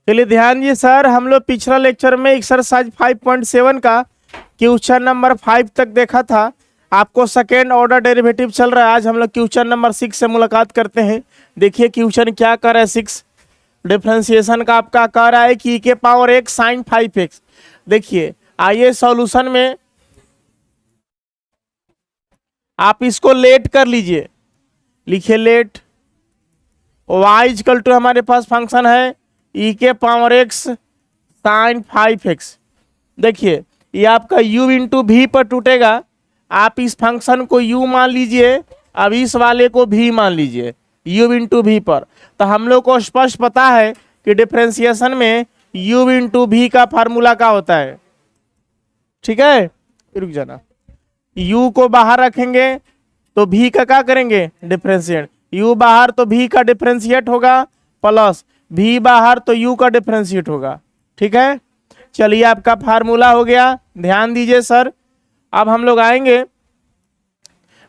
चलिए ध्यान जी सर, हम लोग पिछला लेक्चर में एक्सरसाइज 5.7 का क्वेश्चन नंबर 5 तक देखा था। आपको सेकेंड ऑर्डर डेरिवेटिव चल रहा है। आज हम लोग क्वेश्चन नंबर 6 से मुलाकात करते हैं। देखिए क्वेश्चन क्या कर रहा है। 6 डिफरेंशिएशन का आपका कह रहा है कि e⁻x sin 5x। देखिए आइए सॉल्यूशन में आप इसको लेट कर लीजिए। लिखिए लेट y इक्वल टू हमारे पास फंक्शन है e⁻x sin 5x। देखिए ये आपका u इंटू भी पर टूटेगा। आप इस फंक्शन को u मान लीजिए, अब इस वाले को भी मान लीजिए u इंटू भी पर। तो हम लोग को स्पष्ट पता है कि डिफरेंशिएशन में u इंटू भी का फार्मूला क्या होता है। ठीक है, रुक जाना। u को बाहर रखेंगे तो भी का क्या करेंगे, डिफरेंशिएट। u बाहर तो भी का डिफरेंशिएट होगा, प्लस भी बाहर तो u का डिफरेंशिएट होगा। ठीक है, चलिए आपका फार्मूला हो गया। ध्यान दीजिए सर, अब हम लोग आएंगे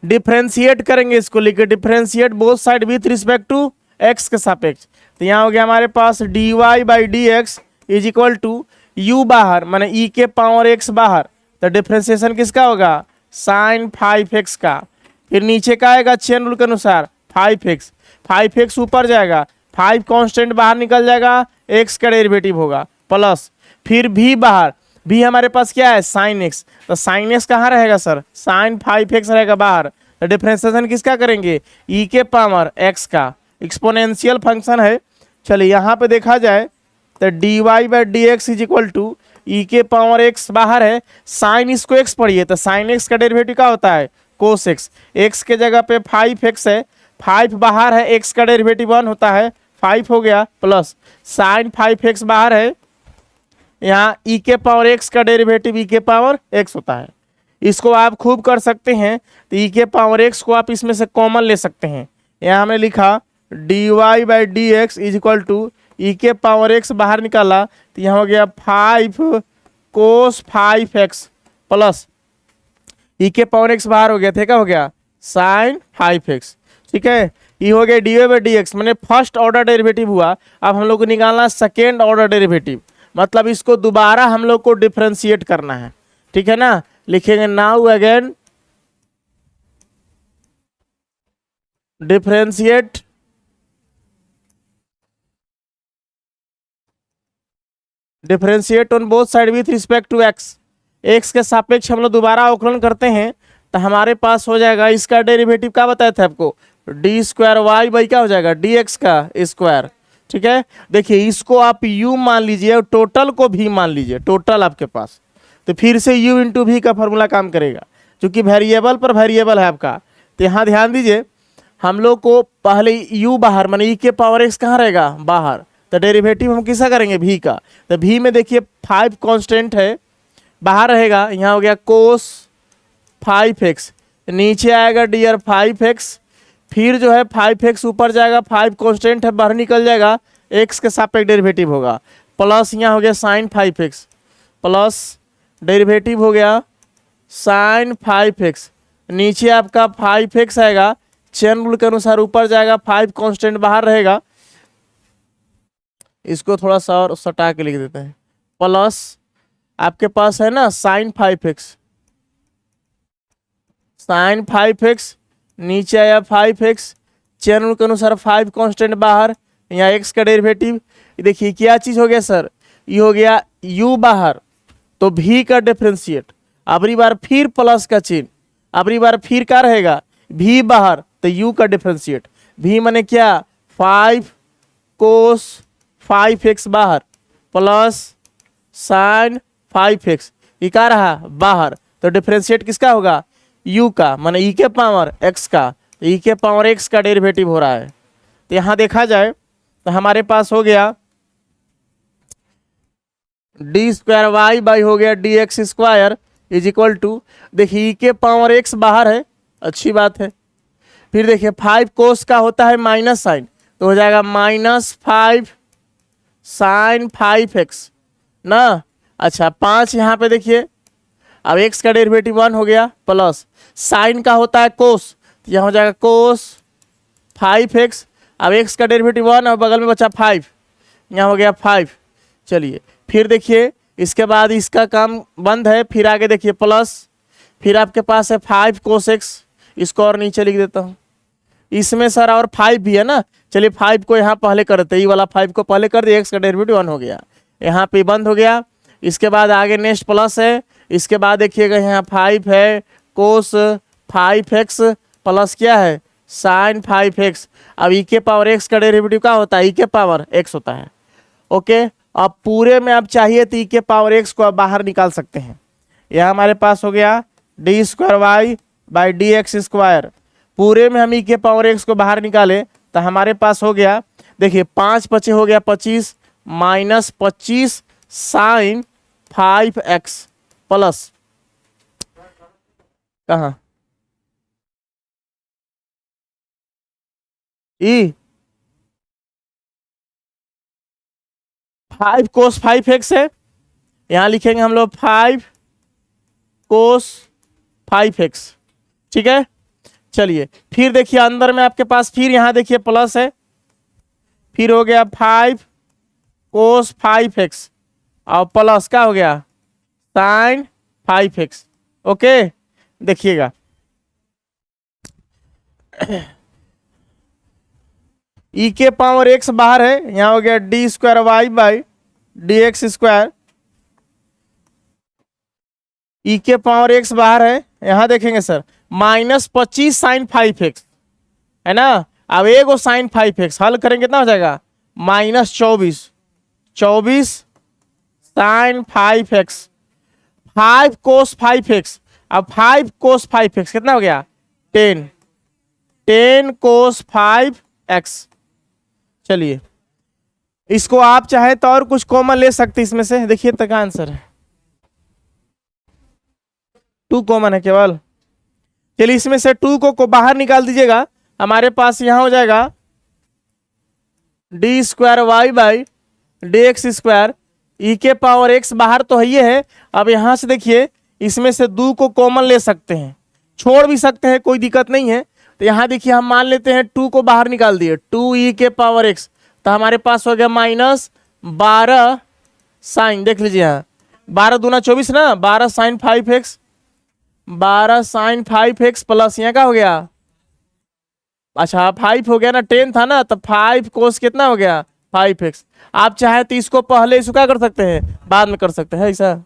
डिफरेंशिएट करेंगे इसको। लिखे differentiate both side with respect to x के सापेक्ष। तो यहाँ हो गया हमारे पास dy/dx is equal to u बाहर माने e⁻x बाहर, तो डिफरेंशिएशन किसका होगा, sin 5x का। फिर नीचे का आएगा चेन रूल के अनुसार 5x, 5x ऊपर जाएगा, 5 कांस्टेंट बाहर निकल जाएगा, x का डेरिवेटिव होगा, प्लस फिर भी बाहर, भी हमारे पास क्या है sin x। तो sin x कहाँ रहेगा सर, sin 5x रहेगा बाहर। तो डिफरेंशिएशन किसका करेंगे, e⁻x का। एक्सपोनेंशियल फंक्शन है। चलिए यहाँ पे देखा जाए तो dy/dx is equal to e⁻x बाहर है, साइन इसको x पढ़िए तो साइन x का डेरिवेटिव क्या होता है, cos x। x के जगह पे 5x है, 5 बाहर है, x का डेरिवेटिव 1 होता है, 5 हो गया, प्लस साइन 5x बाहर है, यहाँ e⁻x का डेरिवेटिव e⁻x होता है। इसको आप खूब कर सकते हैं, तो e⁻x को आप इसमें से कॉमन ले सकते हैं। यहाँ हमने लिखा dy/dx is equal to e⁻x बाहर निकाला तो यहाँ हो गया 5 cos 5x प्लस e⁻x बाहर हो गया थे, क्या हो गया sin 5x। ठीक है, ये हो गया dy/dx मैंने फर्स्ट ऑर्डर डेरिवेटिव हुआ। अब हम लोग को निकालना सेकेंड ऑर्डर डेरिवेटिव, मतलब इसको दोबारा हम लोग को डिफरेंशिएट करना है। ठीक है ना, लिखेंगे now again differentiate on both side with respect to x। x के सापेक्ष हम लोग दोबारा अवकलन करते हैं तो हमारे पास हो जाएगा, इसका डेरिवेटिव क्या बताया था आपको, d² क्या हो जाएगा dx का स्क्वायर। ठीक है, देखिए इसको आप u मान लीजिए और टोटल को भी मान लीजिए, टोटल आपके पास, तो फिर से u इंटू भी का फॉर्मूला काम करेगा, क्योंकि वेरिएबल पर वेरिएबल है आपका। तो यहाँ ध्यान दीजिए, हम लोग को पहले u बाहर माने e⁻x कहाँ रहेगा बाहर, तो डेरिवेटिव हम किसका करेंगे, भी का। तो भी में देखिए 5 कांस्टेंट है बाहर रहेगा, यहाँ हो गया cos 5x, नीचे आएगा डियर 5x, फिर जो है 5x ऊपर जाएगा, 5 कांस्टेंट है बाहर निकल जाएगा, x के सापेक्ष डेरिवेटिव होगा, प्लस यहाँ हो गया sin 5x प्लस डेरिवेटिव हो गया sin 5x, नीचे आपका 5x आएगा, चेन रूल के अनुसार ऊपर जाएगा, 5 कांस्टेंट बाहर रहेगा, इसको थोड़ा सा और सटा के लिख देते हैं, प्लस आपके पास है ना sin 5x, नीचे आया 5x, चेन रूल के अनुसार 5 कांस्टेंट बाहर, यहाँ x का डेरिवेटिव। देखिए क्या चीज हो गया सर, ये हो गया u बाहर तो भी का डिफरेंशिएट, अबरी बार फिर प्लस का चिन्ह, अबरी बार फिर क्या रहेगा भी बाहर तो u का डिफरेंशिएट। भी माने क्या 5 cos 5x बाहर प्लस sin 5x, ये क्या रहा बाहर, तो डिफरेंशिएट किसका होगा u का, माने e⁻x का, e⁻x का डेरिवेटिव हो रहा है। तो यहाँ देखा जाए तो हमारे पास हो गया d² हो गया dx² इज इक्वल टू, देखिए e⁻x बाहर है, अच्छी बात है। फिर देखिए 5 cos का होता है माइनस साइन, तो हो जाएगा -5 sin 5x ना। अच्छा 5 यहाँ पे देखिए, अब x का डेरिवेटिव 1 हो गया, प्लस साइन का होता है कोस, तो यहाँ हो जाएगा cos 5x, अब x का डेरिवेटिव 1 और बगल में बचा 5, यहाँ हो गया 5 चलिए फिर देखिए इसके बाद इसका काम बंद है, फिर आगे देखिए प्लस, फिर आपके पास है 5 cos x, इसको और नीचे लिख देता हूँ। इसमें सर और 5 भी है ना, चलिए 5 को यहाँ पहले करते, ये वाला 5 को पहले कर दिए, x का डेरिवेटिव 1 हो गया, यहाँ पे बंद हो गया। इसके बाद आगे नेक्स्ट प्लस है, इसके बाद देखिएगा यहाँ 5 है कोस 5x प्लस क्या है साइन 5x। अब e के पावर x का डेरिवेटिव क्या होता है, e के पावर x होता है। ओके, अब पूरे में आप चाहिए तो e के पावर x को आप बाहर निकाल सकते हैं। यह हमारे पास हो गया D square Y by D x square. पूरे में हम e के पावर x को बाहर निकाले तो हमारे पास हो गया, देखिए 5 बचे हो गया 25 माइनस 25 साइन 5x प्लस कहाँ ई 5 कोस 5x है, यहां लिखेंगे हम लोग 5 कोस 5x। ठीक है, चलिए फिर देखिए अंदर में आपके पास फिर यहां देखिए प्लस है, फिर हो गया 5 कोस 5x और प्लस का हो गया साइन 5x। ओके, देखिएगा e के पावर x बाहर है, यहां हो गया D square Y by D x square. e के पावर x बाहर है, यहां देखेंगे सर माइनस 25 साइन 5x है ना। अब एगो साइन 5x हल करेंगे कितना हो जाएगा माइनस 24 साइन 5x 5 कोस 5x। अब 5 कोस 5x कितना हो गया 10 कोस 5x। चलिए इसको आप चाहे तो और कुछ कॉमन ले सकते इसमें से, देखिए तक आंसर है 2 कॉमन है केवल। चलिए इसमें से 2 को बाहर निकाल दीजिएगा, हमारे पास यहां हो जाएगा D square Y by D x square. E के पावर एक्स बाहर तो है ये है, अब यहां से देखिए इसमें से 2 को कॉमन ले सकते हैं, छोड़ भी सकते हैं, कोई दिक्कत नहीं है। तो यहां देखिए हम मान लेते हैं 2 को बाहर निकाल दिए, 2 ई के पावर एक्स, तो हमारे पास हो गया माइनस 12 साइन, देख लीजिए यहाँ 12 दूना 24 ना, 12 sign 5x 12 sign 5x plus यहाँ का हो गया, अच्छा 5 हो गया ना, 10 था ना, तो 5 कोस कितना हो गया 5x। आप चाहे तो इसको पहले इसको क्या कर सकते हैं बाद में कर सकते हैं, ऐसा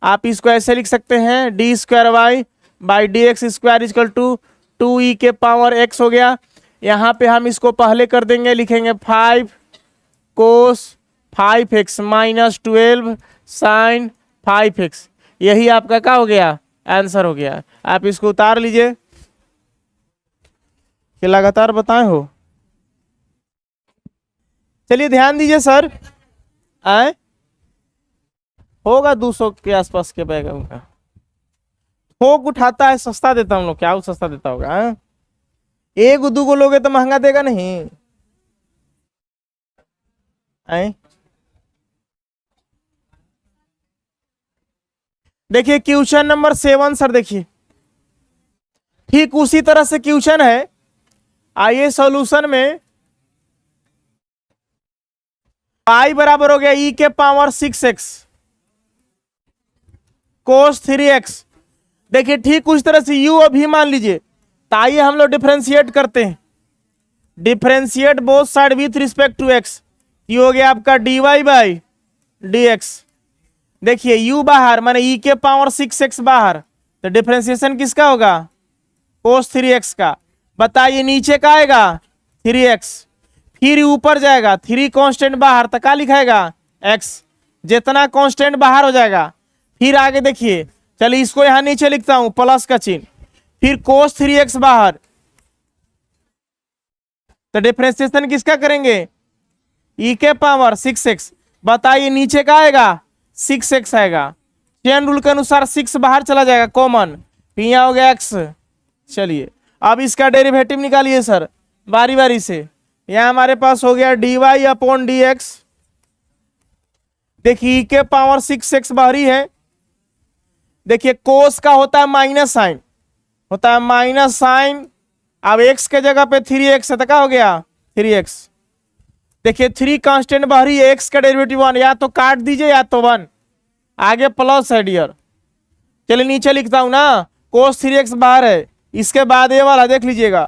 आप इसको ऐसे लिख सकते हैं D square Y by D x square is equal to 2 E के पावर x हो गया। यहाँ पे हम इसको पहले कर देंगे, लिखेंगे 5 कोस 5x माइनस 12 साइन 5x। यही आपका क्या हो गया आंसर हो गया। आप इसको उतार लीजिए कि लगातार बताए हो। चलिए ध्यान दीजिए सर, आए होगा 200 के आसपास के बैगन का, थोक उठाता है, सस्ता देता हूं लोग, क्या सस्ता देता होगा, एक दो को लोगे तो महंगा देगा नहीं। देखिए क्वेश्चन नंबर 7 सर, देखिए ठीक उसी तरह से क्वेश्चन है। आइए सॉल्यूशन में y बराबर हो गया e के पावर 6x कोस 3x। देखिए ठीक उस तरह से u अभी मान लीजिए, तो आइए हम लोग डिफरेंशिएट करते हैं, differentiate both side with respect to x। ये हो गया आपका dy बाई dx। देखिए u बाहर माने e के पावर 6x बाहर, तो डिफरेंशिएशन किसका होगा कोस 3x का। बताइए नीचे का आएगा 3x, फिर ऊपर जाएगा 3 कांस्टेंट बाहर, तो क्या लिखाएगा x, जितना कांस्टेंट बाहर हो जाएगा। फिर आगे देखिए, चलिए इसको यहां नीचे लिखता हूं प्लस का चिन्ह, फिर कोस 3x बाहर, तो डिफरेंशिएशन किसका करेंगे e के पावर 6x। बताइए नीचे का आएगा 6x आएगा, चेन रूल के अनुसार 6 बाहर चला जाएगा कॉमन, फिर यहां हो गया x। चलिए अब इसका डेरिवेटिव निकालिए सर बारी बारी से। यहां हमारे पास हो गया dy अपॉन dx। देखिए e के पावर 6x बाहरी है, देखिए कोस का होता है माइनस साइन, होता है माइनस साइन, अब x के जगह पे 3x है तो क्या हो गया 3x। देखिए 3 कांस्टेंट बाहरी है, एक्स का डेरिवेटिव 1, या तो काट दीजिए या तो 1, आगे प्लस है डियर। चलिए नीचे लिखता हूं ना, कोस 3x बाहर है, इसके बाद ये वाला देख लीजिएगा,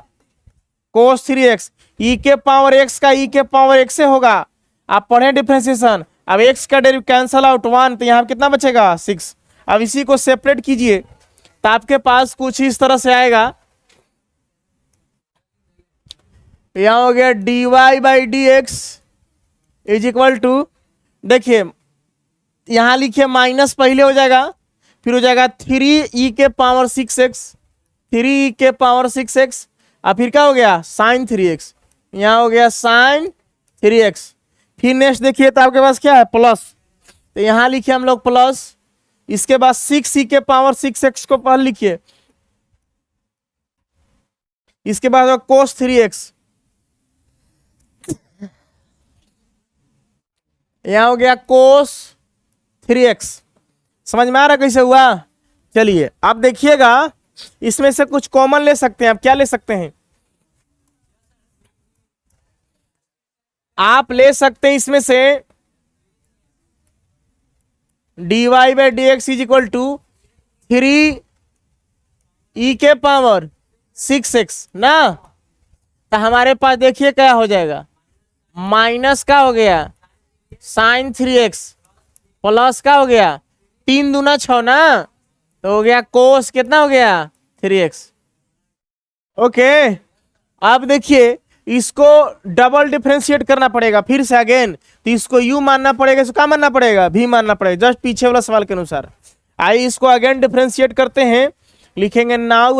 कोस 3x ई के पावर x का ई के पावर x से होगा। आप पढ़े डिफरेंशिएशन, अब x का डेरिवेटिव कैंसल आउट 1, तो यहाँ कितना बचेगा 6। अब इसी को सेपरेट कीजिए तो आपके पास कुछ इस तरह से आएगा, यहां हो गया dy by D X is equal to, देखिए यहां लिखिए माइनस पहले हो जाएगा, फिर हो जाएगा 3e के पावर 6x, 3e के पावर 6x, और फिर क्या हो गया साइन 3x, यहाँ हो गया साइन 3x। फिर नेक्स्ट देखिए तो आपके पास क्या है प्लस, तो यहाँ लिखिए हम लोग प्लस, इसके बाद 6e के पावर 6x को पहले लिखिए, इसके बाद होगा कोस 3x, यहाँ हो गया कोस 3x। समझ में आ रहा कैसे हुआ? चलिए आप देखिएगा, इसमें से कुछ कॉमन ले सकते हैं। आप क्या ले सकते हैं? आप ले सकते हैं इसमें से dy by D X is equal to 3e के पावर 6x ना, तो हमारे पास देखिए क्या हो जाएगा, माइनस का हो गया साइन 3x, प्लस का हो गया 3 दूना 6 ना, तो हो गया कोस कितना हो गया 3x। ओके, अब देखिए इसको डबल डिफरेंशिएट करना पड़ेगा फिर से अगेन, तो इसको u मानना पड़ेगा, इसको क्या मानना पड़ेगा v मानना पड़ेगा, जस्ट पीछे वाला सवाल के अनुसार। आइए इसको अगेन डिफरेंशिएट करते हैं, लिखेंगे now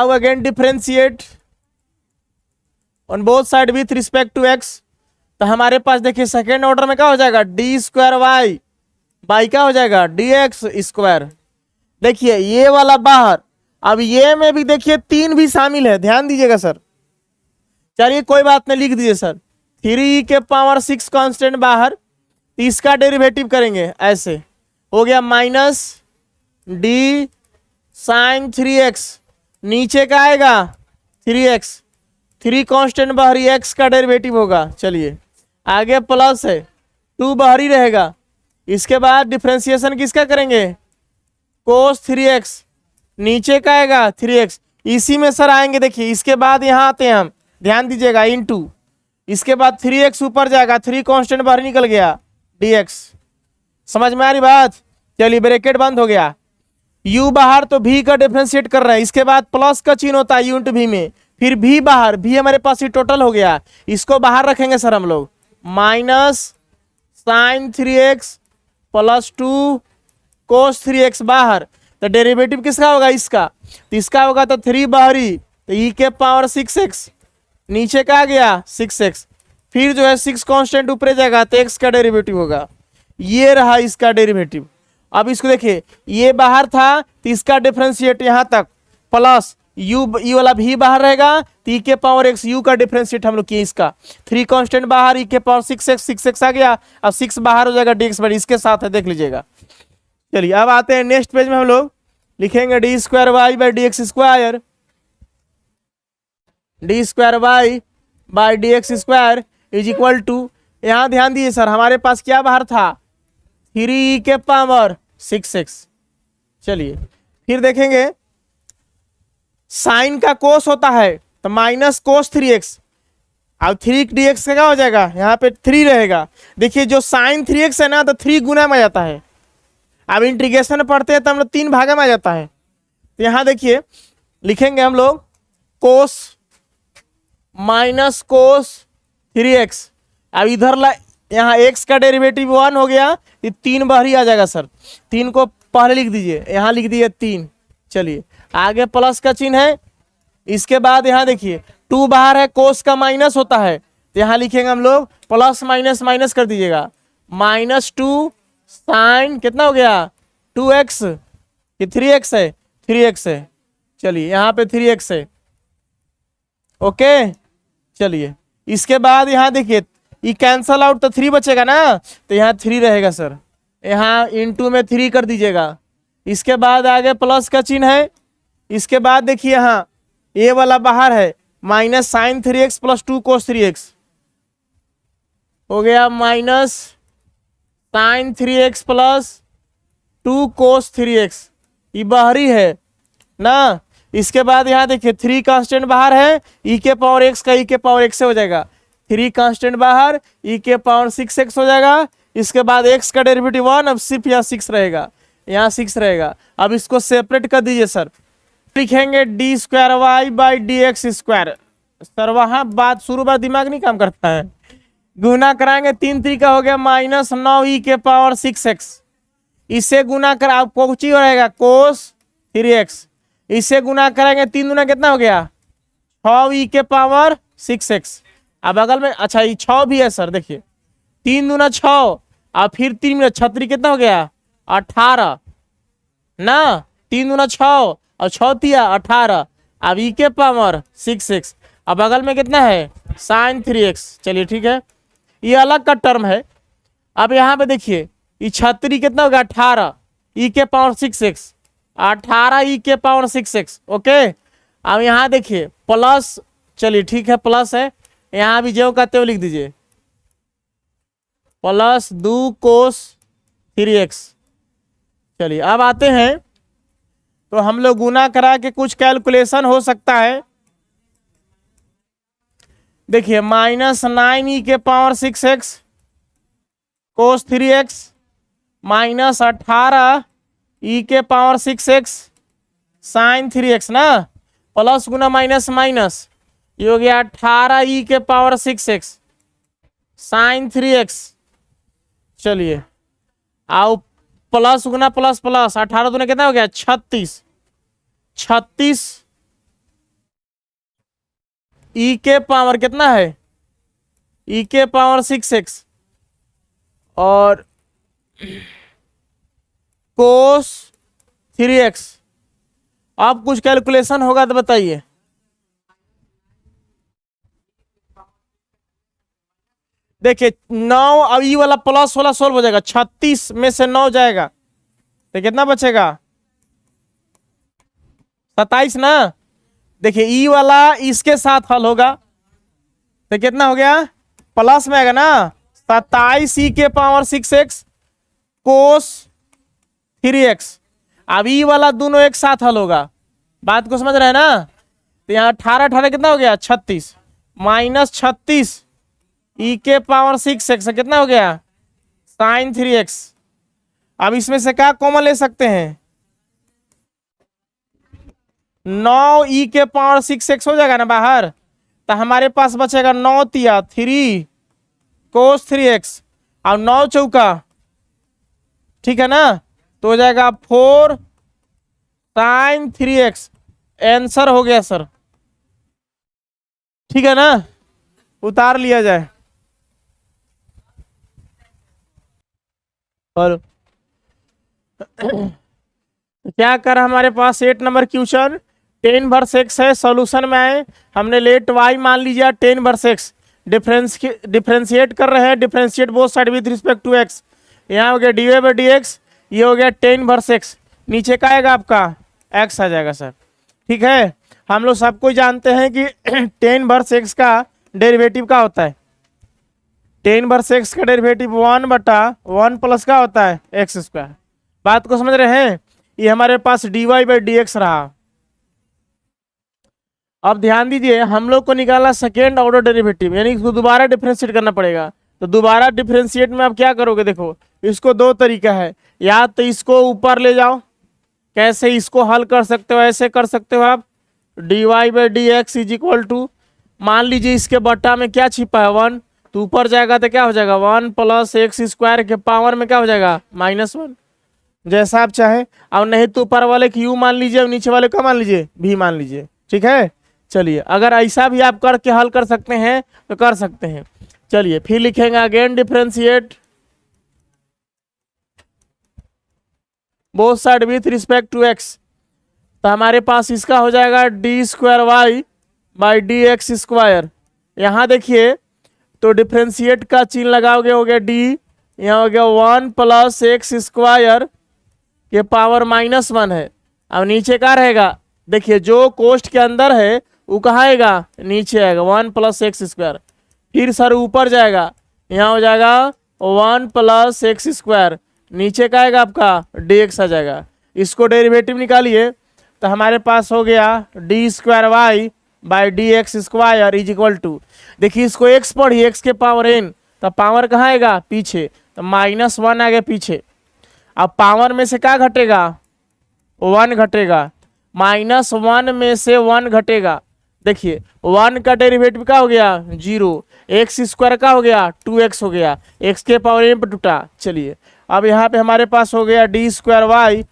again differentiate on both side with respect to x। तो हमारे पास देखिए सेकेंड ऑर्डर में क्या हो जाएगा डी स्क्वायर वाई बाई क्या हो जाएगा डी एक्स स्क्वायर। देखिए ये वाला बाहर, अब ये में भी देखिए 3 भी शामिल है, ध्यान दीजिएगा सर। चलिए कोई बात नहीं, लिख दीजिए सर 3e के पावर 6 कांस्टेंट बाहर, इसका डेरिवेटिव करेंगे ऐसे, हो गया माइनस डी साइन 3x, नीचे का आएगा 3x, 3 कांस्टेंट बाहरी x का डेरिवेटिव होगा। चलिए आगे प्लस है 2 बाहरी रहेगा, इसके बाद डिफरेंशिएशन किसका करेंगे कोस 3x, नीचे का आएगा 3x, इसी में सर आएंगे। देखिए इसके बाद यहाँ आते हैं हम, ध्यान दीजिएगा इनटू, इसके बाद 3x ऊपर जाएगा, 3 कांस्टेंट बाहर निकल गया dx। समझ में आ रही बात? चलिए ब्रैकेट बंद हो गया, u बाहर तो v का डिफरेंशिएट कर रहे हैं, इसके बाद प्लस का चिन्ह होता है u इंटू v में, फिर v बाहर, v हमारे पास ही टोटल हो गया, इसको बाहर रखेंगे सर हम लोग, माइनस साइन 3x प्लस 2 कोस 3x बाहर, तो डेरिवेटिव किसका होगा इसका, तो इसका होगा तो 3 बाहरी, तो e के पावर 6x, नीचे का आ गया 6x, फिर जो है 6 कांस्टेंट ऊपर जाएगा तो x का डेरिवेटिव होगा, ये रहा इसका डेरिवेटिव। अब इसको देखिए ये बाहर था तो इसका डिफरेंशिएट यहाँ तक प्लस u, ई वाला भी बाहर रहेगा तो e के पावर x, u का डिफरेंशिएट हम लोग किए, इसका 3 कांस्टेंट बाहर, e के पावर 6x आ गया, अब 6 बाहर हो जाएगा dx बाई, इसके साथ है देख लीजिएगा। चलिए अब आते हैं नेक्स्ट पेज में, हम लोग लिखेंगे D square Y by D x square, D square Y by D x square is equal to, यहाँ ध्यान दीजिए सर हमारे पास क्या बाहर था 3e के पावर 6x। चलिए फिर देखेंगे साइन का कोस होता है तो माइनस कोस 3x, अब 3dx का क्या हो जाएगा, यहाँ पे 3 रहेगा। देखिए जो साइन 3x है ना तो 3 गुना में आ जाता है, अब इंटीग्रेशन पढ़ते हैं तो हम लोग 3 भागा में आ जाता है, तो यहाँ देखिए लिखेंगे हम लोग कोस माइनस कोस 3x, अब इधर यहाँ x का डेरिवेटिव 1 हो गया, ये 3 बाहर ही आ जाएगा सर, 3 को पहले लिख दीजिए, यहाँ लिख दीजिए 3। चलिए आगे प्लस का चिन्ह है, इसके बाद यहाँ देखिए 2 बाहर है, कोस का माइनस होता है, तो यहाँ लिखेंगे हम लोग प्लस माइनस माइनस कर दीजिएगा, -2 साइन कितना हो गया 2x, ये 3x है, 3x है, चलिए यहाँ पे 3x है। ओके चलिए इसके बाद यहाँ देखिए ये कैंसल आउट तो 3 बचेगा ना, तो यहाँ 3 रहेगा सर, यहाँ इनटू में 3 कर दीजिएगा, इसके बाद आगे प्लस का चिन्ह है। इसके बाद देखिए यहाँ ये वाला बाहर है, माइनस साइन 3x प्लस 2 कोस 3x हो गया, माइनस साइन 3x प्लस 2 कोस 3x, ये बाहरी है ना। इसके बाद यहाँ देखिए 3 कांस्टेंट बाहर है, e के पावर x का e के पावर x से हो जाएगा, 3 कांस्टेंट बाहर, e के पावर 6x हो जाएगा। इसके बाद x का डेरिवेटिव 1, अब सिर्फ यहाँ 6 रहेगा, यहाँ 6 रहेगा। अब इसको सेपरेट कर दीजिए सर, लिखेंगे D square Y by D x square. Sir वहाँ बात शुरू बार दिमाग नहीं काम करता है, गुना कराएंगे 3 3 हो गया माइनस 9 e के पावर 6x, इससे गुना कर आपको कुछ ही हो रहेगा कोस 3x, इससे गुना करेंगे 3 दूना कितना हो गया 6 e के पावर 6x। अब बगल में अच्छा ये 6 भी है सर, देखिए 3 दूना 6 और फिर 3 में 36 कितना हो गया 18 ना, 3 दूना 6 और 6 तिया 18, अब e के पावर 6x, अब बगल में कितना है साइन 3x। चलिए ठीक है, ये अलग का टर्म है। अब यहाँ पे देखिए ये 36 कितना हो गया 18 e के पावर 6x, 18 e के पावर 6x। ओके, अब यहाँ देखिए प्लस, चलिए ठीक है प्लस है, यहाँ भी जो कहते हो लिख दीजिए प्लस 2 कोस 3x। चलिए अब आते हैं तो हम लोग गुना करा के कुछ कैलकुलेशन हो सकता है। देखिए माइनस 9 e के पावर 6x कोस 3x माइनस 18 e के पावर 6x साइन 3x ना, प्लस गुना माइनस माइनस, ये हो गया 18 e के पावर 6x साइन 3x। चलिए आओ प्लस गुना प्लस प्लस, 18 दूना कितना हो गया 36, 36 e के पावर कितना है e के पावर 6x और कोस 3x। अब कुछ कैलकुलेशन होगा तो बताइए। देखिए 9, अब ई वाला प्लस वाला सोल्व हो जाएगा, 36 में से 9 जाएगा तो कितना बचेगा 27 ना। देखिए ई वाला इसके साथ हल होगा तो कितना हो गया प्लस में आएगा ना, 27 ई के पावर 6x कोस 3x। अब ई वाला दोनों एक साथ हल होगा, बात को समझ रहे हैं ना। तो यहाँ 18 18 कितना हो गया 36 माइनस 36 e के पावर 6x कितना हो गया साइन 3x। अब इसमें से क्या कॉमन ले सकते हैं 9 e के पावर 6x हो जाएगा ना बाहर, तो हमारे पास बचेगा 9 तिया 3 कोस 3x और 9 चौका, ठीक है ना, तो हो जाएगा 4 साइन 3x। आंसर हो गया सर, ठीक है ना, उतार लिया जाए। और क्या कर हमारे पास 8 नंबर क्वेश्चन 10 वर्स x है, सॉल्यूशन में आए, हमने लेट y मान लीजिए 10 वर्स x, डिफरेंशिएट कर रहे हैं, differentiate both side with respect to x। यहाँ हो गया dy बाई dx, ये हो गया 10 वर्स x, नीचे का आएगा आपका x आ जाएगा सर, ठीक है। हम लोग सबको जानते हैं कि 10 वर्स x का डेरिवेटिव का होता है, 10 वर्स x का डेरिवेटिव 1/1 प्लस का होता है एक्स स्क्वायर। बात को समझ रहे हैं, ये हमारे पास dy बाई dx रहा। अब ध्यान दीजिए हम लोग को निकाला सेकेंड ऑर्डर डेरिवेटिव, यानी इसको दोबारा डिफरेंशिएट करना पड़ेगा। तो दोबारा डिफरेंशिएट में आप क्या करोगे, देखो इसको 2 तरीका है, या तो इसको ऊपर ले जाओ, कैसे इसको हल कर सकते हो, ऐसे कर सकते हो आप dy by dx is equal to, मान लीजिए इसके बट्टा में क्या छिपा है 1, तो ऊपर जाएगा तो क्या हो जाएगा 1 प्लस एक्स स्क्वायर के पावर में क्या हो जाएगा -1, जैसा आप चाहे। और नहीं तो ऊपर वाले की u मान लीजिए और नीचे वाले का मान लीजिए v मान लीजिए, ठीक है। चलिए अगर ऐसा भी आप करके हल कर सकते हैं तो कर सकते हैं। चलिए फिर लिखेंगे again differentiate both side with respect to x, तो हमारे पास इसका हो जाएगा D square Y by D x square. यहाँ देखिए तो डिफरेंशिएट का चिन्ह लगाओगे, हो गया डी, यहाँ हो गया 1 प्लस एक्स स्क्वायर, के पावर -1 है। अब नीचे क्या रहेगा, देखिए जो कोष्ठ के अंदर है वो कहाँ आएगा, नीचे आएगा 1 + x²। फिर सर ऊपर जाएगा, यहाँ हो जाएगा 1 + x²। नीचे का आएगा आपका dx आ जाएगा। इसको डेरिवेटिव निकालिए तो हमारे पास हो गया d²y/dx²। देखिए इसको x पढ़िए, x के पावर n, तो पावर कहाँ आएगा, पीछे, तो -1 आ गया पीछे। अब पावर में से क्या घटेगा, 1 घटेगा, -1 में से 1 घटेगा। देखिए 1 का डेरिवेटिव क्या हो गया, 0। x² का हो गया 2x हो गया, x के पावर n पर टूटा। चलिए अब यहाँ पे हमारे पास हो गया d²y/dx²।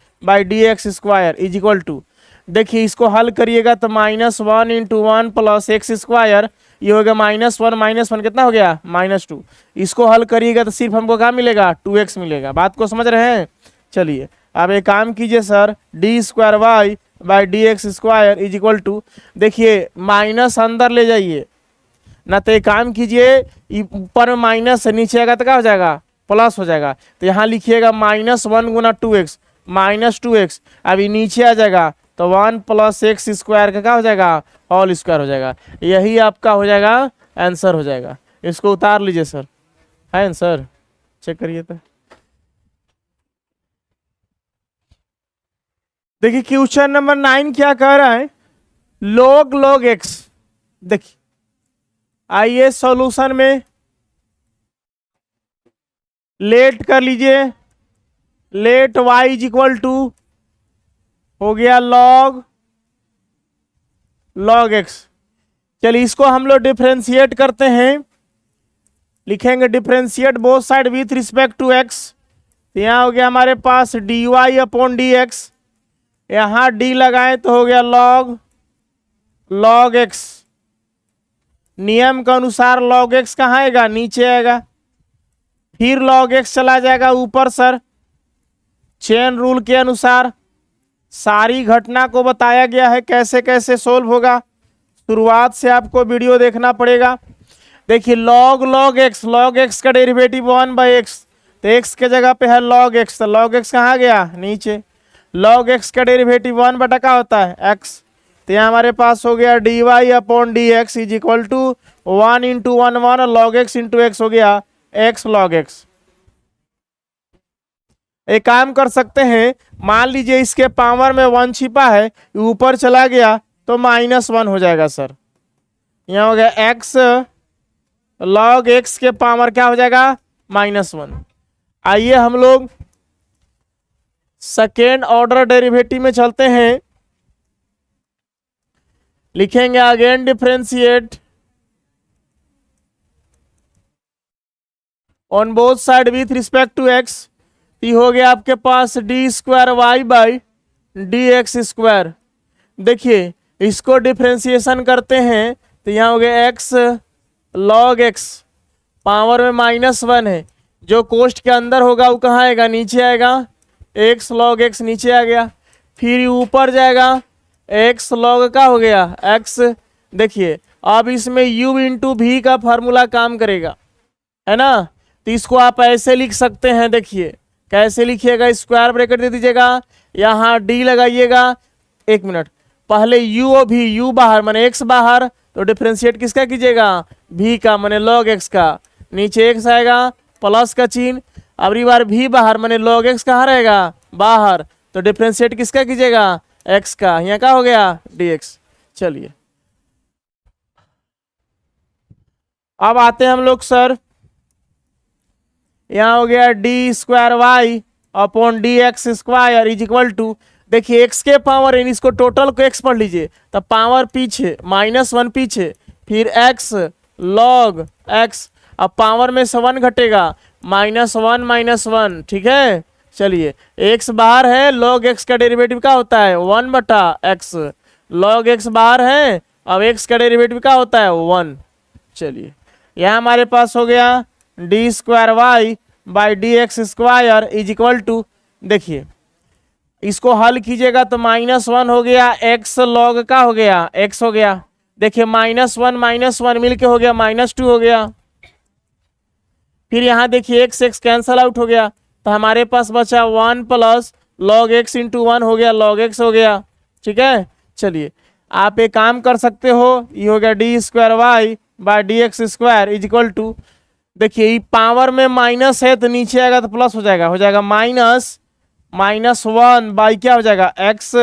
देखिए इसको हल करिएगा तो -1 × 1 + x², ये हो गया -1 कितना हो गया, -2। इसको हल करिएगा तो सिर्फ हमको क्या मिलेगा, 2x मिलेगा। बात को समझ रहे हैं। चलिए अब एक काम कीजिए सर, d²y/dx²। देखिए माइनस अंदर ले जाइए ना, तो एक काम कीजिए, ऊपर में माइनस है, नीचे आएगा तो क्या हो जाएगा, प्लस हो जाएगा। तो यहाँ लिखिएगा -1 × 2x, -2x। अभी नीचे आ जाएगा तो 1 + x² का क्या हो जाएगा, होल स्क्वायर हो जाएगा। यही आपका हो जाएगा, आंसर हो जाएगा। इसको उतार लीजिए सर, है आंसर, चेक करिए तो। देखिए क्वेश्चन नंबर 9 क्या कह रहा है, log x। देखिए आइए सॉल्यूशन में लेट कर लीजिए, लेट y = हो गया log x। चलिए इसको हम लोग डिफरेंशिएट करते हैं, लिखेंगे differentiate both side with respect to x। यहाँ हो गया हमारे पास dy/dx, यहाँ d लगाएं तो हो गया log x। नियम के अनुसार log x कहाँ आएगा, नीचे आएगा। फिर log x चला जाएगा ऊपर सर। चेन रूल के अनुसार सारी घटना को बताया गया है कैसे कैसे सोल्व होगा। शुरुआत से आपको वीडियो देखना पड़ेगा। देखिए log x का डेरिवेटिव 1/x, तो x के जगह पे है log x, तो log x कहाँ गया, नीचे। log x का डेरिवेटिव 1 क्या होता है, x। तो यहाँ हमारे पास हो गया dy/dx = 1 × 1 log x × x हो गया x log x। एक काम कर सकते हैं, मान लीजिए इसके पावर में 1 छिपा है, ऊपर चला गया तो -1 हो जाएगा सर। यहाँ हो गया x log x के पावर क्या हो जाएगा, -1। आइए हम लोग सेकेंड ऑर्डर डेरिवेटिव में चलते हैं, लिखेंगे again differentiate on both side with respect to x। ये हो गया आपके पास d²y/dx²। देखिए इसको डिफरेंशिएशन करते हैं तो यहाँ हो गया x log x, पावर में -1 है, जो कोष्ठ के अंदर होगा वो कहाँ आएगा, नीचे आएगा, x log x नीचे आ गया। फिर ऊपर जाएगा x log का हो गया x। देखिए अब इसमें u × v का फार्मूला काम करेगा, है ना। तो इसको आप ऐसे लिख सकते हैं, देखिए कैसे लिखिएगा, स्क्वायर ब्रैकेट दे दीजिएगा, यहाँ d लगाइएगा। 1 मिनट, पहले u और v, u बाहर माने x बाहर, तो डिफरेंशिएट किसका कीजिएगा, v का माने log x का, नीचे x आएगा प्लस का चिन्ह। अबरी बार v बाहर माने log x कहाँ रहेगा, बाहर, तो डिफरेंशिएट किसका कीजिएगा, x का, यहाँ क्या हो गया dx। चलिए अब आते हैं हम लोग सर, यहाँ हो गया d²y/dx² = देखिए x के पावर n, इसको टोटल को x पढ़ लीजिए, तब पावर पीछे -1 पीछे, फिर x log x। अब पावर में से 1 घटेगा, -1 -1, ठीक है। चलिए x बाहर है, log x का डेरिवेटिव क्या होता है, 1/x। log x बाहर है, अब x का डेरिवेटिव क्या होता है, 1। चलिए यहाँ हमारे पास हो गया d²y/dx² = देखिए इसको हल कीजिएगा तो -1 हो गया, x log का हो गया, x हो गया। देखिए -1 -1 मिलके हो गया -2 हो गया। फिर यहाँ देखिए x कैंसल आउट हो गया, तो हमारे पास बचा 1 + लॉग एक्स इंटू 1 हो गया, लॉग एक्स हो गया। ठीक है, चलिए आप एक काम कर सकते हो, ये हो गया D square Y by D x square is equal to, देखिए ये पावर में माइनस है तो नीचे आएगा तो प्लस हो जाएगा -1 बाई क्या हो जाएगा एक्स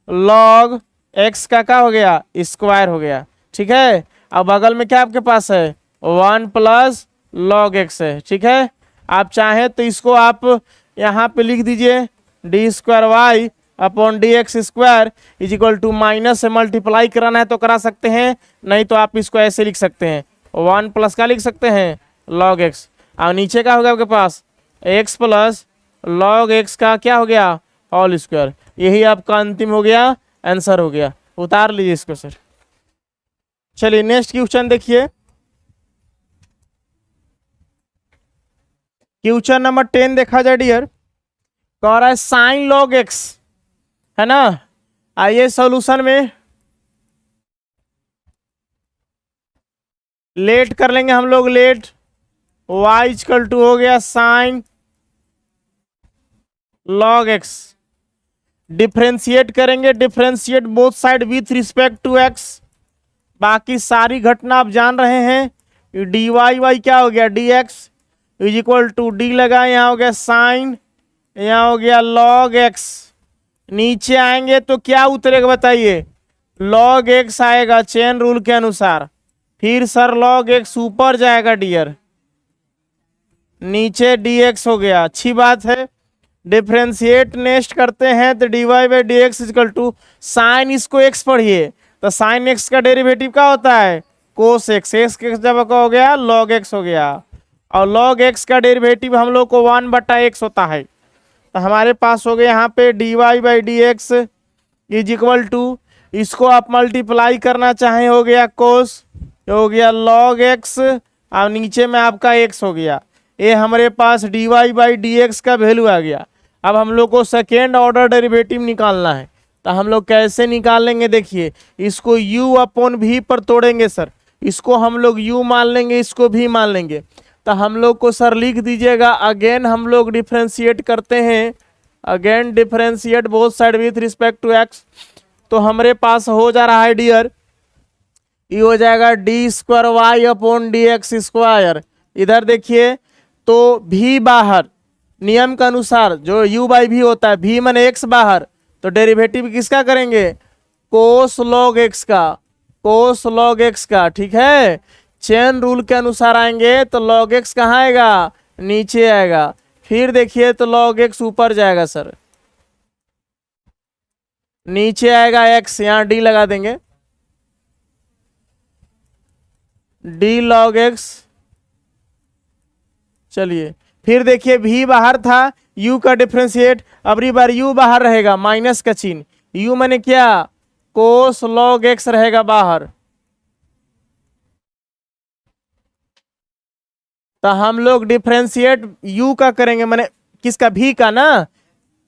लॉग एक्स का क्या हो गया स्क्वायर हो गया। ठीक है, अब बगल में क्या आपके पास है 1 प्लस लॉग एक्स है। ठीक है, आप चाहें तो इसको आप यहाँ पे लिख दीजिए D square Y upon D x square is equal to minus से मल्टीप्लाई कराना है तो करा सकते हैं, नहीं तो आप इसको ऐसे लिख सकते हैं 1 प्लस का लिख सकते हैं लॉग एक्स, और नीचे का होगा आपके पास एक्स प्लस लॉग एक्स का क्या हो गया होल स्क्वायर। यही आपका अंतिम हो गया, आंसर हो गया। उतार लीजिए इसको सर। चलिए नेक्स्ट क्वेश्चन देखिए, क्वेश्चन नंबर 10 देखा जाए डियर, कह रहा है साइन लॉग एक्स, है ना। आइए सॉल्यूशन में लेट कर लेंगे हम लोग, लेट y इक्वल टू हो गया साइन लॉग एक्स, डिफ्रेंशिएट करेंगे, differentiate both side with respect to x। बाकी सारी घटना आप जान रहे हैं, डी वाई क्या हो गया D X is equal to D लगा, यहाँ हो गया साइन, यहाँ हो गया लॉग एक्स। नीचे आएंगे तो क्या उतरेगा बताइए, लॉग एक्स आएगा चेन रूल के अनुसार, फिर सर लॉग एक्स ऊपर जाएगा डियर, नीचे डी एक्स हो गया। अच्छी बात है, डिफ्रेंशिएट नेक्स्ट करते हैं तो D Y by D X equal to sine, इसको एक्स पढ़िए तो साइन एक्स का डेरिवेटिव क्या होता है कोस एक्स, एक्स जब का हो गया लॉग एक्स हो गया, और लॉग एक्स का डेरिवेटिव हम लोग को 1/x होता है। तो हमारे पास हो गया यहाँ पे D Y by D X is equal to, इसको आप मल्टीप्लाई करना चाहें हो गया कोस, हो गया लॉग एक्स, और नीचे में आपका एक्स हो गया। ये हमारे पास D Y by D X का वैल्यू आ गया। अब हम लोग को सेकेंड ऑर्डर डेरिवेटिव निकालना है, तो हम लोग कैसे निकालेंगे देखिए, इसको u अपॉन v पर तोड़ेंगे सर, इसको हम लोग u मान लेंगे, इसको v मान लेंगे। तो हम लोग को सर लिख दीजिएगा, अगेन हम लोग डिफ्रेंशिएट करते हैं, again differentiate both side with respect to x। तो हमारे पास हो जा रहा है डियर, ये हो जाएगा D square Y upon D x square. इधर देखिए तो v बाहर, नियम के अनुसार जो u बाई v होता है, v माने x बाहर, तो डेरिवेटिव किसका करेंगे कोस लॉग एक्स का, कोस लॉग एक्स का। ठीक है, चेन रूल के अनुसार आएंगे तो लॉग एक्स कहाँ आएगा नीचे आएगा, फिर देखिए तो लॉग एक्स ऊपर जाएगा सर, नीचे आएगा x, यहाँ d लगा देंगे, d लॉग x। चलिए फिर देखिए v बाहर था, u का डिफ्रेंशिएट, अबरी बार u बाहर रहेगा, माइनस का चिन्ह, u माने क्या कोस लॉग x रहेगा बाहर। तो हम लोग डिफ्रेंशिएट u का करेंगे, माने किसका v का ना,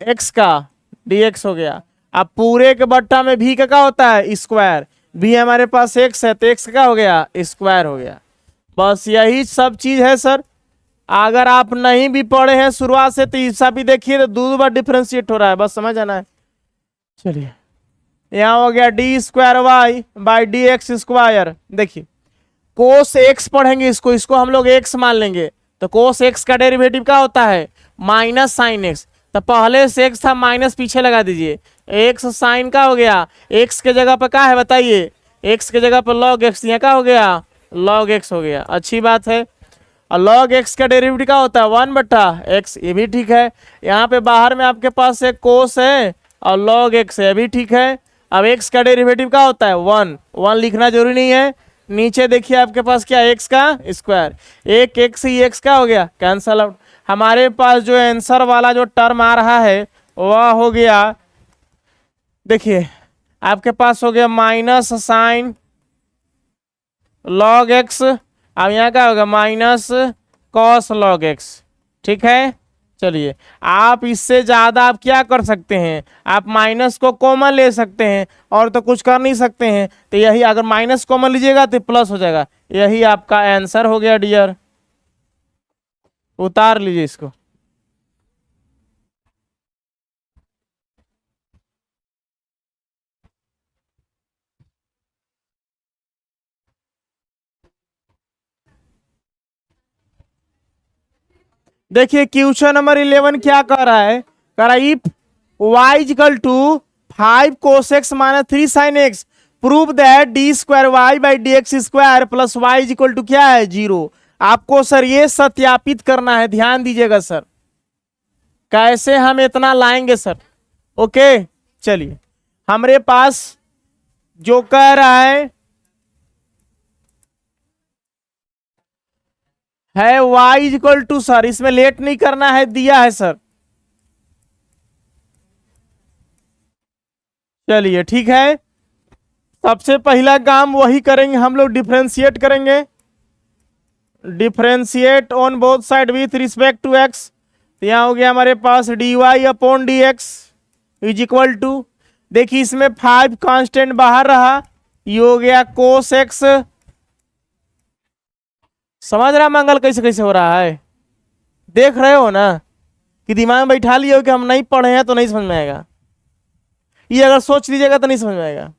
x का dx हो गया। अब पूरे के बट्टा में v का क्या होता है स्क्वायर, v हमारे पास x है तो x का हो गया स्क्वायर हो गया। बस यही सब चीज है सर। अगर आप नहीं भी पढ़े हैं शुरुआत से तो ऐसा भी देखिए तो 2 बार डिफ्रेंशिएट हो रहा है, बस समझ आना है। चलिए यहाँ हो गया D square Y by D x square, देखिए कोस एक्स पढ़ेंगे, इसको इसको हम लोग एक्स मान लेंगे, तो कोस एक्स का डेरिवेटिव क्या होता है माइनस साइन एक्स, तो पहले से एक्स था माइनस पीछे लगा दीजिए, एक्स साइन का हो गया, एक्स के जगह पर क्या है बताइए, एक्स के जगह पर लॉग एक्स, यहाँ का हो गया लॉग एक्स हो गया। अच्छी बात है, और लॉग एक्स का डेरिवेटिव क्या होता है 1/x, ये भी ठीक है। यहाँ पे बाहर में आपके पास एक कोस है और लॉग एक्स है, भी ठीक है। अब x का डेरिवेटिव क्या होता है 1 लिखना जरूरी नहीं है, नीचे देखिए आपके पास क्या x का स्क्वायर, एक x ही x का हो गया कैंसल आउट। हमारे पास जो आंसर वाला जो टर्म आ रहा है वह हो गया, देखिए आपके पास हो गया माइनस साइन लॉग एक्स, अब यहाँ क्या होगा माइनस कॉस लॉग एक्स। ठीक है, चलिए आप इससे ज्यादा आप क्या कर सकते हैं, आप माइनस को कॉमन ले सकते हैं और तो कुछ कर नहीं सकते हैं, तो यही अगर माइनस कॉमन लीजिएगा तो प्लस हो जाएगा, यही आपका आंसर हो गया डियर। उतार लीजिए इसको। देखिए क्वेश्चन नंबर 11 क्या कह रहा है, कह रहा है if y equal to 5 cos x minus 3 sin x prove that D square Y by D x square plus Y equal to क्या है 0। आपको सर ये सत्यापित करना है, ध्यान दीजिएगा सर कैसे हम इतना लाएंगे सर। ओके चलिए, हमारे पास जो कह रहा है y इक्वल टू सर, इसमें लेट नहीं करना है, दिया है सर। चलिए ठीक है, सबसे पहला काम वही करेंगे हम लोग, डिफरेंशिएट करेंगे, differentiate on both side with respect to x। तो यहां हो गया हमारे पास dy upon D X is equal to, देखिए इसमें 5 कांस्टेंट बाहर रहा, ये हो गया कोस एक्स। समझ रहा मंगल कैसे कैसे हो रहा है, देख रहे हो ना कि दिमाग में बैठा लिया हो कि हम नहीं पढ़े हैं तो नहीं समझ में आएगा, ये अगर सोच लीजिएगा तो नहीं समझ में आएगा।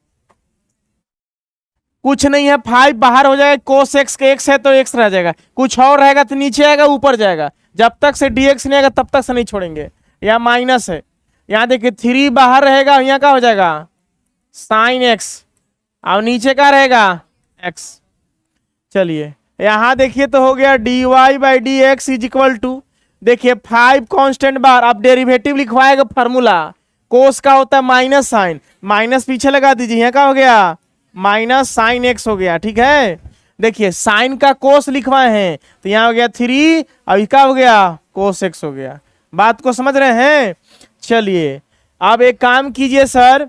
कुछ नहीं है, 5 बाहर हो जाएगा, कोस एक्स के एक्स है तो एक्स रह जाएगा, कुछ और रहेगा तो नीचे आएगा ऊपर जाएगा, जब तक से dx नहीं आएगा तब तक से नहीं छोड़ेंगे। यहाँ माइनस है, यहाँ देखिए 3 बाहर रहेगा, यहाँ क्या हो जाएगा साइन एक्स, और नीचे क्या रहेगा x। चलिए यहाँ देखिए तो हो गया dy by D X is equal to, देखिए 5 कांस्टेंट बार, अब डेरिवेटिव लिखवाएगा फार्मूला, कोस का होता है माइनस साइन, माइनस पीछे लगा दीजिए, यहाँ क्या हो गया माइनस साइन एक्स हो गया। ठीक है, देखिए साइन का कोस लिखवाए हैं तो यहाँ हो गया 3 और क्या हो गया कोस एक्स हो गया। बात को समझ रहे हैं। चलिए अब एक काम कीजिए सर,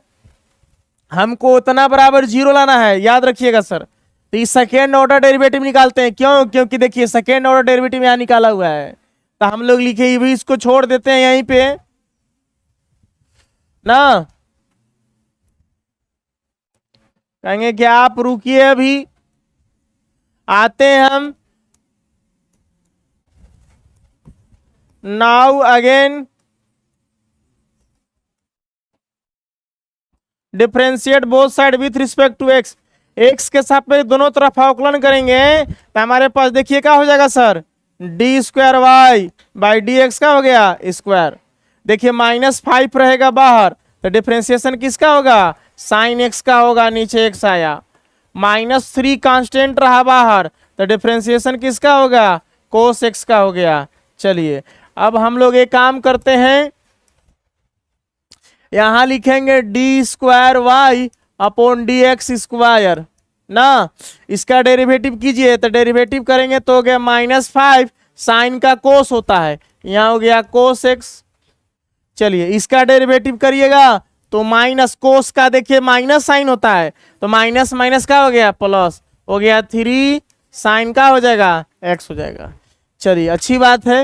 हमको उतना बराबर 0 लाना है, याद रखिएगा सर। तो इस सेकेंड ऑर्डर डेरिवेटिव निकालते हैं, क्यों, क्योंकि देखिए सेकेंड ऑर्डर डेरिवेटिव यहाँ निकाला हुआ है, तो हम लोग लिखे ये भी, इसको छोड़ देते हैं यहीं पे ना, कहेंगे कि आप रुकिए अभी आते हैं हम। Now again differentiate both side with respect to X, X के सापेक्ष दोनों तरफ अवकलन करेंगे तो हमारे पास देखिए क्या हो जाएगा sir, D square Y by D X का हो गया स्क्वायर। देखिए -5 रहेगा बाहर तो डिफरेंशिएशन किसका होगा साइन एक्स का होगा, नीचे एक्स आया। -3 कांस्टेंट रहा बाहर तो डिफरेंशिएशन किसका होगा कोस एक्स का हो गया। चलिए अब हम लोग एक काम करते हैं, यहां लिखेंगे D square Y upon D x square ना, इसका डेरिवेटिव कीजिए तो डेरिवेटिव करेंगे तो हो गया -5 साइन का कोस होता है, यहाँ हो गया कोस एक्स। चलिए इसका डेरिवेटिव करिएगा तो माइनस कोस का देखिए माइनस साइन होता है तो माइनस माइनस का हो गया प्लस हो गया 3 साइन का हो जाएगा एक्स हो जाएगा। चलिए अच्छी बात है,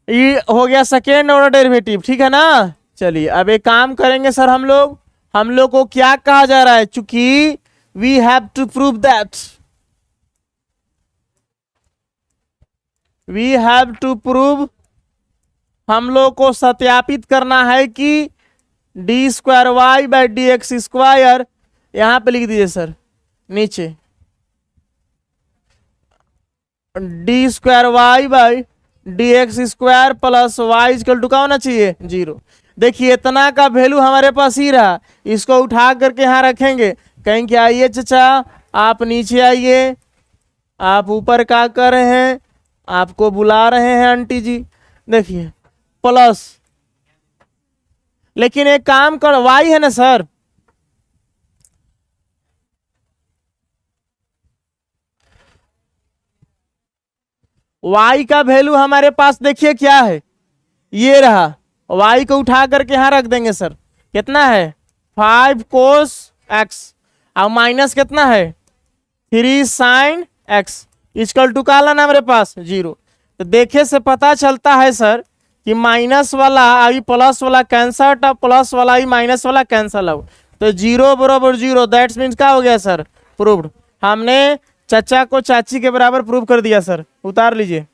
ये हो गया सेकेंड ऑर्डर डेरिवेटिव, ठीक है ना। चलिए अब एक काम करेंगे सर, हम लोग को क्या कहा जा रहा है, चूंकि we have to prove that, we have to prove, हम लोग को सत्यापित करना है कि D square Y by D x square, यहां पे लिख दीजिए सर नीचे, D square Y by D x square plus Y equal to क्या होना चाहिए 0। देखिए इतना का वैल्यू हमारे पास ही रहा, इसको उठा करके यहाँ रखेंगे, कहेंगे आइए चचा आप नीचे आइए, आप ऊपर क्या कर रहे हैं, आपको बुला रहे हैं आंटी जी, देखिए प्लस, लेकिन एक काम कर, वाई है ना सर, वाई का वैल्यू हमारे पास देखिए क्या है, ये रहा, वाई को उठा करके यहां रख देंगे सर, कितना है 5 कोस एक्स और माइनस कितना है 3 साइन एक्स इक्वल टू का लाना हमारे पास 0। तो देखे से पता चलता है सर कि माइनस वाला अभी प्लस वाला कैंसल, प्लस वाला ही माइनस वाला कैंसल हो, तो 0 बराबर 0, दैट्स मीन्स क्या हो गया सर प्रूव्ड। हमने चचा को चाची के बराबर प्रूव कर दिया सर, उतार लीजिए।